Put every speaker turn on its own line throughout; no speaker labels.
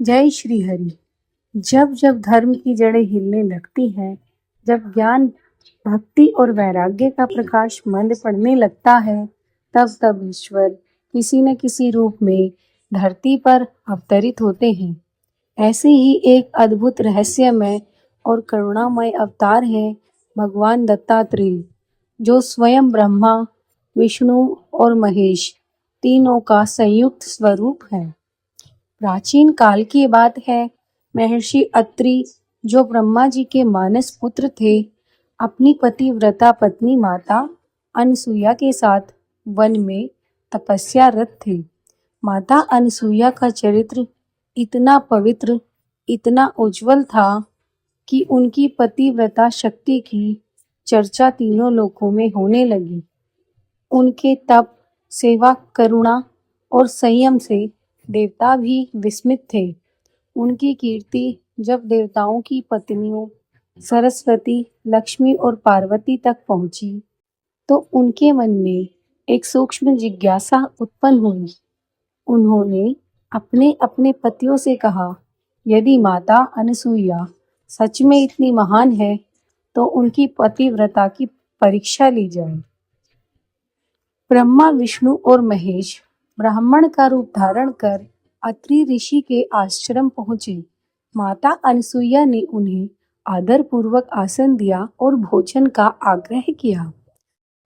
जय श्री हरि। जब जब धर्म की जड़ें हिलने लगती हैं, जब ज्ञान, भक्ति और वैराग्य का प्रकाश मंद पड़ने लगता है, तब तब ईश्वर किसी न किसी रूप में धरती पर अवतरित होते हैं। ऐसे ही एक अद्भुत रहस्यमय और करुणामय अवतार है भगवान दत्तात्रेय, जो स्वयं ब्रह्मा, विष्णु और महेश तीनों का संयुक्त स्वरूप है। प्राचीन काल की बात है, महर्षि अत्रि, जो ब्रह्मा जी के मानस पुत्र थे, अपनी पतिव्रता पत्नी माता अनसुईया के साथ वन में तपस्यारत थे। माता अनसुईया का चरित्र इतना पवित्र, इतना उज्जवल था कि उनकी पतिव्रता शक्ति की चर्चा तीनों लोकों में होने लगी। उनके तप, सेवा, करुणा और संयम से देवता भी विस्मित थे। उनकी कीर्ति जब देवताओं की पत्नियों सरस्वती, लक्ष्मी और पार्वती तक पहुंची, तो उनके मन में एक सूक्ष्म जिज्ञासा उत्पन्न हुई। उन्होंने अपने अपने पतियों से कहा, यदि माता अनसुईया सच में इतनी महान है, तो उनकी पतिव्रता की परीक्षा ली जाए। ब्रह्मा, विष्णु और महेश ब्राह्मण का रूप धारण कर अत्रि ऋषि के आश्रम पहुंचे। माता अनसुईया ने उन्हें आदर पूर्वक आसन दिया और भोजन का आग्रह किया।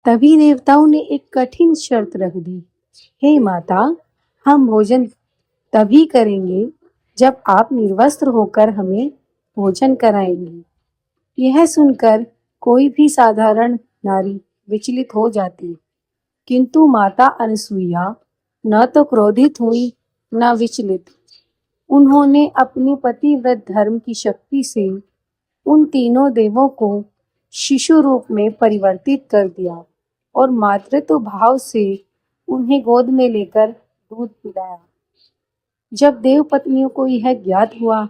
तभी देवताओं ने एक कठिन शर्त रख दी, हे माता, हम भोजन तभी करेंगे जब आप निर्वस्त्र होकर हमें भोजन कराएंगी। यह सुनकर कोई भी साधारण नारी विचलित हो जाती, किंतु माता अनसुईया न तो क्रोधित हुई न विचलित। उन्होंने अपनी पतिव्रत धर्म की शक्ति से उन तीनों देवों को शिशु रूप में परिवर्तित कर दिया और मातृत्व भाव से उन्हें गोद में लेकर दूध पिलाया। जब देव पत्नियों को यह ज्ञात हुआ,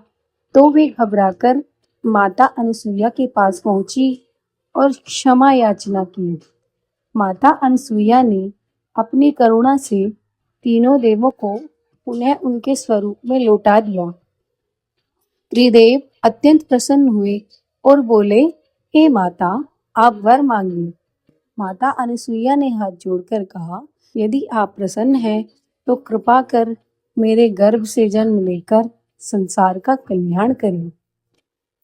तो वे घबराकर माता अनसुईया के पास पहुंची और क्षमा याचना की। माता अनसुईया ने अपनी करुणा से तीनों देवों को पुनः उनके स्वरूप में लौटा दिया। त्रिदेव अत्यंत प्रसन्न हुए और बोले, हे माता, आप वर मांगिए। माता अनसुईया ने हाथ जोड़कर कहा, यदि आप प्रसन्न हैं, तो कृपा कर मेरे गर्भ से जन्म लेकर संसार का कल्याण करें।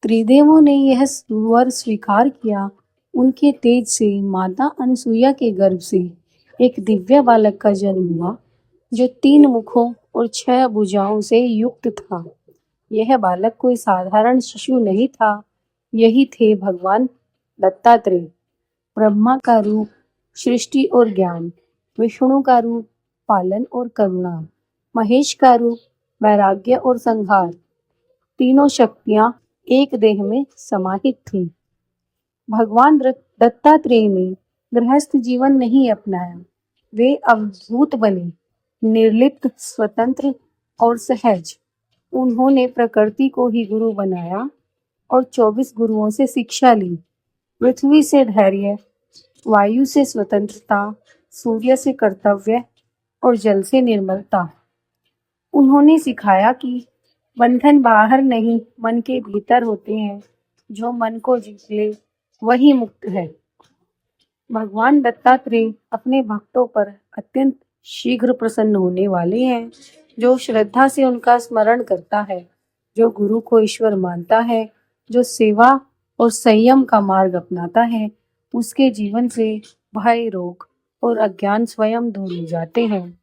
त्रिदेवों ने यह वर स्वीकार किया। उनके तेज से माता अनसुईया के गर्भ से एक दिव्य बालक का जन्म हुआ, जो 3 मुखों और 6 भुजाओं से युक्त था। यह बालक कोई साधारण शिशु नहीं था, यही थे भगवान दत्तात्रेय। ब्रह्मा का रूप सृष्टि और ज्ञान, विष्णु का रूप पालन और करुणा, महेश का रूप वैराग्य और संहार, तीनों शक्तियां एक देह में समाहित थीं। भगवान दत्तात्रेय ने गृहस्थ जीवन नहीं अपनाया। वे अवधूत बने, निर्लिप्त, स्वतंत्र और सहज। उन्होंने प्रकृति को ही गुरु बनाया और 24 गुरुओं से शिक्षा ली। पृथ्वी से धैर्य, वायु से स्वतंत्रता, सूर्य से कर्तव्य और जल से निर्मलता। उन्होंने सिखाया कि बंधन बाहर नहीं, मन के भीतर होते हैं। जो मन को जीत ले, वही मुक्त है। भगवान दत्तात्रेय अपने भक्तों पर अत्यंत शीघ्र प्रसन्न होने वाले हैं। जो श्रद्धा से उनका स्मरण करता है, जो गुरु को ईश्वर मानता है, जो सेवा और संयम का मार्ग अपनाता है, उसके जीवन से भय, रोग और अज्ञान स्वयं दूर हो जाते हैं।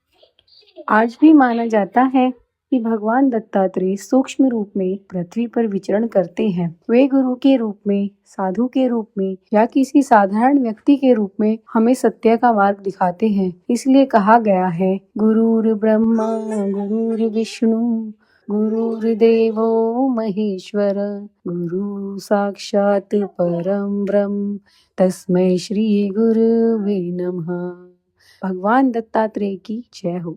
आज भी माना जाता है कि भगवान दत्तात्रेय सूक्ष्म रूप में पृथ्वी पर विचरण करते हैं। वे गुरु के रूप में, साधु के रूप में या किसी साधारण व्यक्ति के रूप में हमें सत्य का मार्ग दिखाते हैं। इसलिए कहा गया है, गुरुर् ब्रह्मा गुरुर्विष्णु गुरुर्देवो महेश्वर, गुरु साक्षात् परम ब्रह्म, तस्मै श्री गुरुवे नमः। भगवान दत्तात्रेय की जय हो।